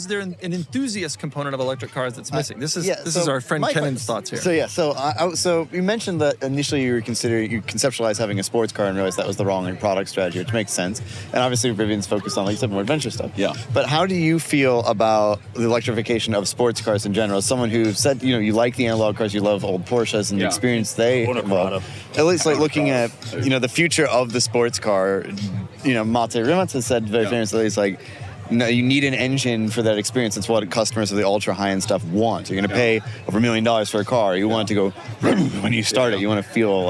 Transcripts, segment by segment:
is there an enthusiast component of electric cars that's missing? This is our friend Kennan's thoughts here. So you mentioned that initially you conceptualized having a sports car and realized that was the wrong product strategy, which makes sense. And obviously Rivian's focused on, like you said, more adventure stuff. Yeah. But how do you feel about the electrification of sports cars in general? As someone who said, you like the analog cars, you love old Porsches and the experience they involve. At least like looking at, the future of the sports car, Mate Rimac has said very famously, it's like, no, you need an engine for that experience. It's what customers of the ultra high-end stuff want. You're going to pay over $1 million for a car. You want it to go when you start it. You want to feel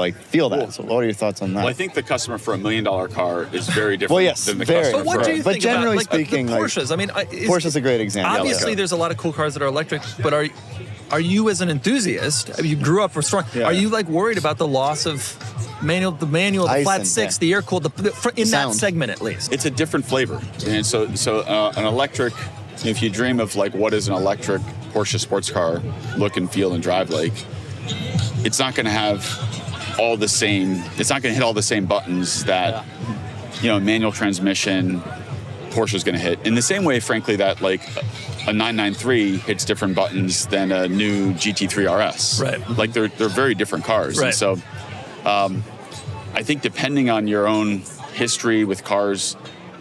that. So what are your thoughts on that? Well, I think the customer for $1 million car is very different than the customer. But what do you think generally about, speaking, the Porsches? Porsche's a great example. Obviously, there's a lot of cool cars that are electric, but are you as an enthusiast? You grew up restoring. Are you worried about the loss of the flat six, the air cooled, in that segment at least? It's a different flavor, and so an electric. If you dream of what is an electric Porsche sports car look and feel and drive like, it's not going to have all the same. It's not going to hit all the same buttons that manual transmission Porsche is going to hit. In the same way, frankly, that a 993 hits different buttons than a new GT3 RS. Right. They're very different cars. Right. And so I think depending on your own history with cars,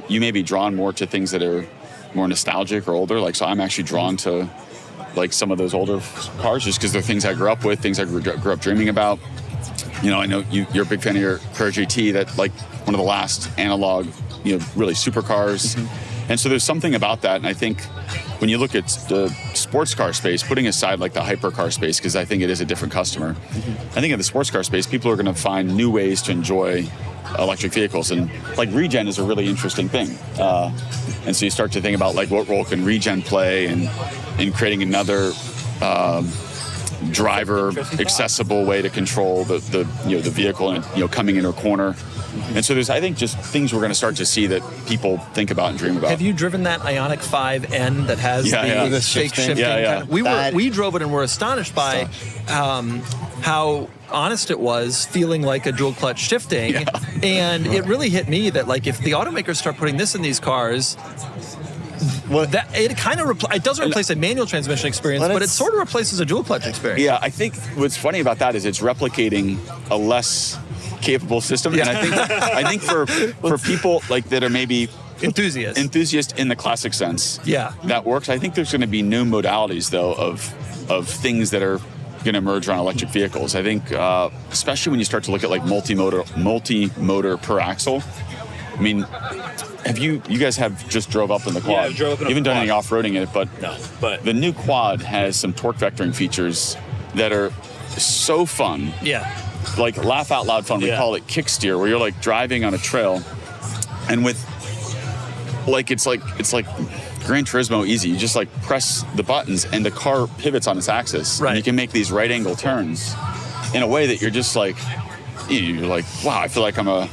you may be drawn more to things that are more nostalgic or older. So I'm actually drawn to some of those older cars just because they're things I grew up with, things I grew up dreaming about. I know you're a big fan of your Carrera GT, that one of the last analog, really supercars. Mm-hmm. And so there's something about that. And I think when you look at the sports car space, putting aside the hypercar space, because I think it is a different customer, I think in the sports car space, people are going to find new ways to enjoy electric vehicles. And regen is a really interesting thing. And so you start to think about what role can regen play in creating another driver accessible way to control the vehicle and coming into a corner. And so there's, I think, just things we're going to start to see that people think about and dream about. Have you driven that Ioniq 5N that has the shake shifting? Yeah. We drove it and were astonished by how honest it was, feeling like a dual clutch shifting. Yeah. And it really hit me that if the automakers start putting this in these cars, it doesn't replace a manual transmission experience, but it sort of replaces a dual clutch experience. Yeah, I think what's funny about that is it's replicating a less capable system, and I think for people that are maybe enthusiast in the classic sense, that works. I think there's going to be new modalities though of things that are going to emerge around electric vehicles. I think especially when you start to look at multi-motor per axle. I mean, you guys have just drove up in the quad? Yeah, I drove up in a You haven't done quad. any off-roading in it, but the new quad has some torque vectoring features that are so fun. Yeah. Laugh out loud fun. We call it kick steer, where you're driving on a trail, and with it's like Gran Turismo easy. You just press the buttons and the car pivots on its axis. Right. And you can make these right angle turns in a way that you're just you're wow, I feel like I'm a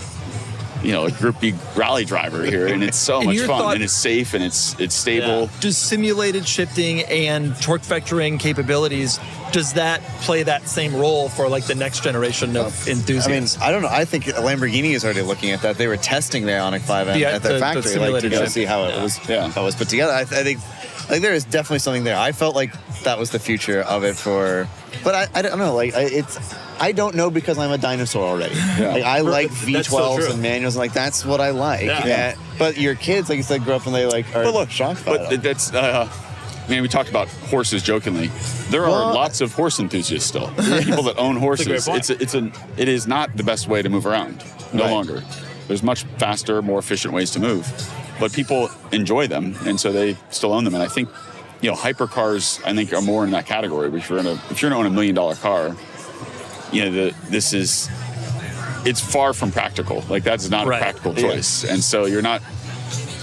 Group B rally driver here, and it's so much fun, and it's safe, and it's stable. Does simulated shifting and torque vectoring capabilities, does that play that same role for the next generation of enthusiasts? I don't know. I think Lamborghini is already looking at that. They were testing the Ioniq 5N at their factory to go see how it was put together. I think there is definitely something there. I felt like that was the future of it but I don't know. I don't know because I'm a dinosaur already. Yeah. I like V12s and manuals, and that's what I like. Yeah. But your kids, like you said, grew up and they are shocked by it. But that's we talked about horses jokingly. There are lots of horse enthusiasts still. People that own horses. It is not the best way to move around. No longer. There's much faster, more efficient ways to move. But people enjoy them, and so they still own them. And I think, hypercars, I think, are more in that category. If you're going to own $1 million car, it's far from practical. That's not a practical choice. And so you're not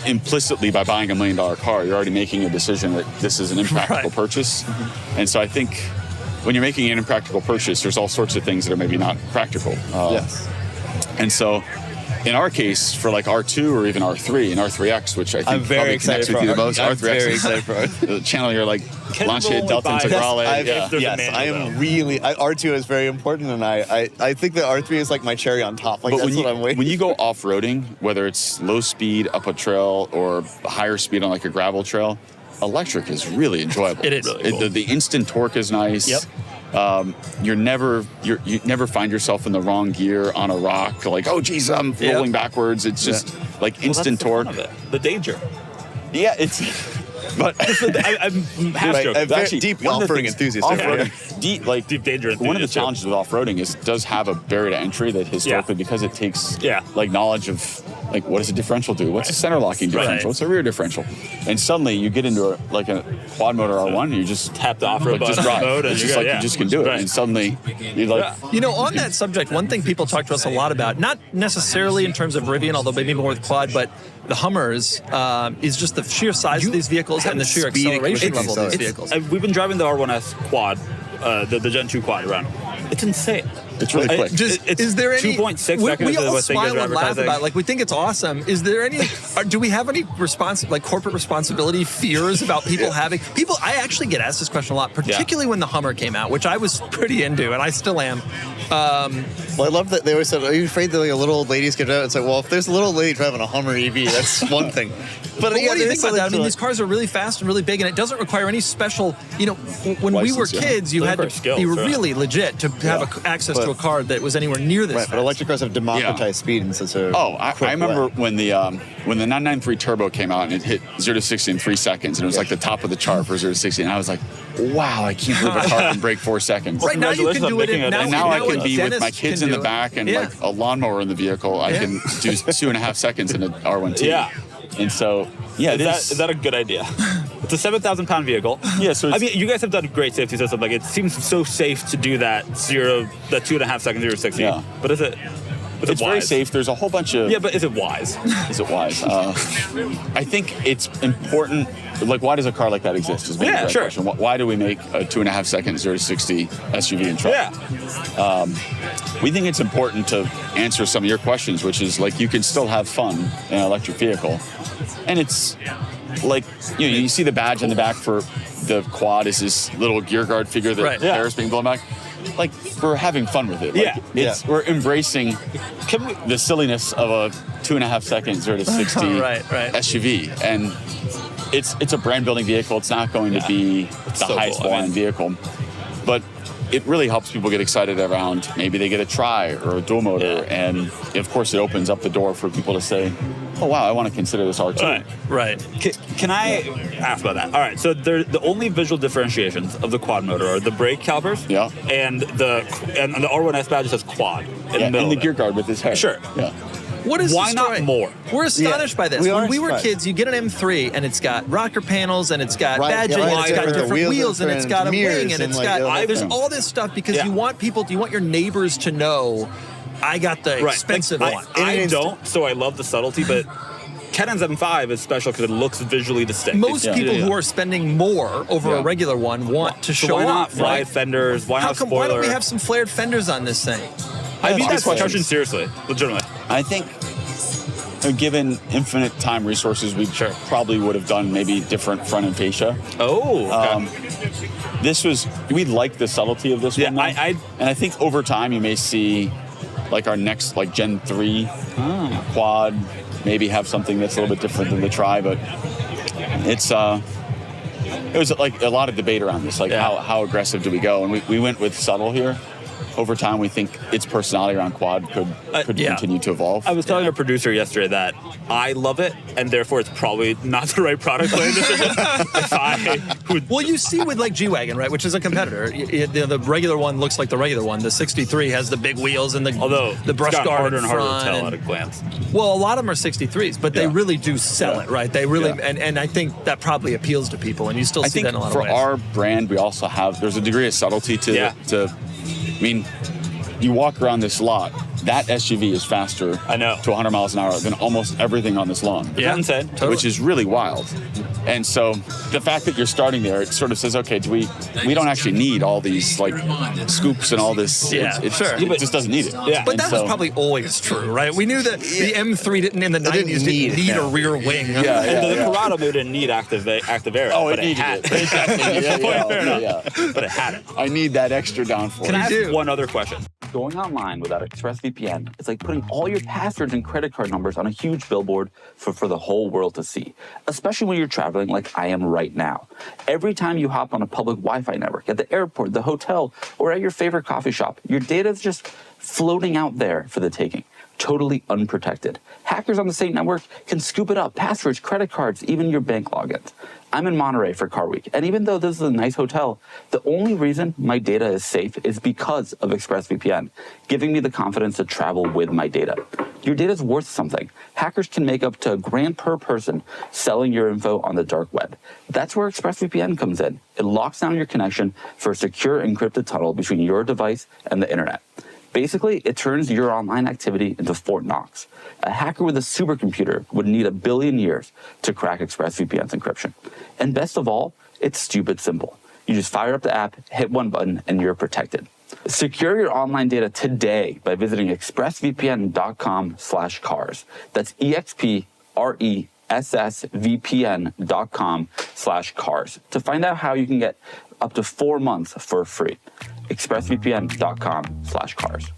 implicitly, by buying $1 million car, you're already making a decision that this is an impractical purchase. And so I think when you're making an impractical purchase, there's all sorts of things that are maybe not practical. And so in our case, for R2 or even R3 and R3X, which I think probably connects with you the most, R3X is the channel you're Lancia Delta Integrale. I am really... R2 is very important, and I think that R3 is my cherry on top. That's what I'm waiting. When you go off-roading, whether it's low speed up a trail or higher speed on a gravel trail, electric is really enjoyable. It is. Really cool. The instant torque is nice. Yep. You never find yourself in the wrong gear on a rock. Like, oh geez, I'm rolling backwards. It's just like instant torque. The danger. Yeah, it's. But I'm half-joking. Actually, deep off-roading enthusiast. Deep danger enthusiast. One of the challenges with off-roading is it does have a barrier to entry that historically, because it takes like knowledge of like what does a differential do? What's a center locking differential? What's a rear differential? And suddenly you get into a quad motor R1 and you just tap the off-road just drive. mode and it's just you just can do it. And suddenly you're like... You know, on that subject, one thing people talk to us a lot about, not necessarily in terms of Rivian, although maybe more with quad, but the Hummers is just the sheer size of these vehicles and the sheer acceleration level of these vehicles. We've been driving the R1S quad, the Gen 2 quad around. It's insane. It's really quick. Is there any 2.6 seconds? We all is what smile and laugh about it. Like, we think it's awesome. Is there any? Do we have any corporate responsibility fears about people having people? I actually get asked this question a lot, particularly when the Hummer came out, which I was pretty into, and I still am. Well, I love that they always said, "Are you afraid that like a little old lady's gonna drive?" It's like, well, if there's a little lady driving a Hummer EV, that's one thing. But what do you think about that? I mean, these cars are really fast and really big, and it doesn't require any special. You know, when we were kids, you had to be really legit to have access to a car that was anywhere near this. Right, but electric cars have democratized speed in such a I remember when the 993 Turbo came out and it hit 0 to 60 in 3 seconds, and it was like the top of the chart for 0 to 60, and I was like, wow, I can't believe a car can break 4 seconds. Right now you can do it. And now I can be with my kids in the back and like a lawnmower in the vehicle. I can do 2.5 seconds in an R1T. Yeah. And so, is that a good idea? It's a 7,000-pound vehicle. Yeah, so I mean, you guys have done a great safety system. Like, it seems so safe to do that 2.5 seconds, 0 to 60. Yeah. But is it? It's very safe. There's a whole bunch of... Yeah, but is it wise? Is it wise? I think it's important. Like, why does a car like that exist? Is maybe the right question. Why do we make a 2.5 second 0 to 60 SUV and truck? Yeah. We think it's important to answer some of your questions, which is like you can still have fun in an electric vehicle, and it's like you see the badge in the back for the quad is this little gear guard figure that air's being blown back. Like, we're having fun with it. Like, we're embracing the silliness of a 2.5 second 0 to 60 SUV, and it's a brand building vehicle. It's not going to be the highest volume vehicle, but it really helps people get excited around maybe they get a tri or a dual motor, and of course it opens up the door for people to say, oh wow, I want to consider this R2. Right. Can I ask about that? All right, so the only visual differentiations of the quad motor are the brake calipers and the R1S badge says quad in the middle. And the gear guard with his head. Sure. Yeah. What is Why not more? We're astonished by this. When we were kids, you get an M3 and it's got rocker panels and it's got badging and it's got different wheels and it's got a wing and it's got there's all this stuff because you want your neighbors to know I got the expensive one. I don't, so I love the subtlety, but Canon's M5 is special because it looks visually distinct. Most people who are spending more over a regular one want to show off. Why not wide fenders? Why not spoiler? Why don't we have some flared fenders on this thing? I mean that question seriously, legitimately. I think, given infinite time resources, we probably would have done maybe different front end fascia. Oh, we like the subtlety of this one. Yeah, and I think over time you may see, like our next Gen 3 quad, maybe have something that's a little bit different than the Tri, but it was like a lot of debate around this, like how aggressive do we go, and we went with subtle here. Over time, we think its personality around quad could continue to evolve. I was telling our producer yesterday that I love it, and therefore it's probably not the right product plan decision. Well, you see with like G-Wagon, right, which is a competitor, the regular one looks like the regular one. The 63 has the big wheels and the brush guard harder in and front. harder to tell at a glance. Well, a lot of them are 63s, but they really do sell it, right? They really, and I think that probably appeals to people, and you still see that in a lot of ways. For our brand, we also there's a degree of subtlety to I mean, you walk around this lot, that SUV is faster to 100 miles an hour than almost everything on this lawn. Yeah, totally. Which is really wild. And so the fact that you're starting there, it sort of says, okay, we don't actually need all these like scoops and all this. It just doesn't need it. Yeah. But that was probably always true, right? We knew that the M3 didn't in the 90s didn't need a rear wing. The Corrado didn't need active air. Oh, it needed it. Fair enough. But it had it. I need that extra downforce. Can I ask one other question? Going online without ExpressVPN is like putting all your passwords and credit card numbers on a huge billboard for the whole world to see, especially when you're traveling like I am right now. Every time you hop on a public Wi-Fi network, at the airport, the hotel, or at your favorite coffee shop, your data is just floating out there for the taking, totally unprotected. Hackers on the same network can scoop it up, passwords, credit cards, even your bank logins. I'm in Monterey for Car Week, and even though this is a nice hotel, the only reason my data is safe is because of ExpressVPN, giving me the confidence to travel with my data. Your data is worth something. Hackers can make up to $1,000 per person selling your info on the dark web. That's where ExpressVPN comes in. It locks down your connection for a secure encrypted tunnel between your device and the internet. Basically, it turns your online activity into Fort Knox. A hacker with a supercomputer would need 1 billion years to crack ExpressVPN's encryption. And best of all, it's stupid simple. You just fire up the app, hit one button, and you're protected. Secure your online data today by visiting expressvpn.com/cars. That's expressvpn.com/cars to find out how you can get up to 4 months for free. expressvpn.com/cars.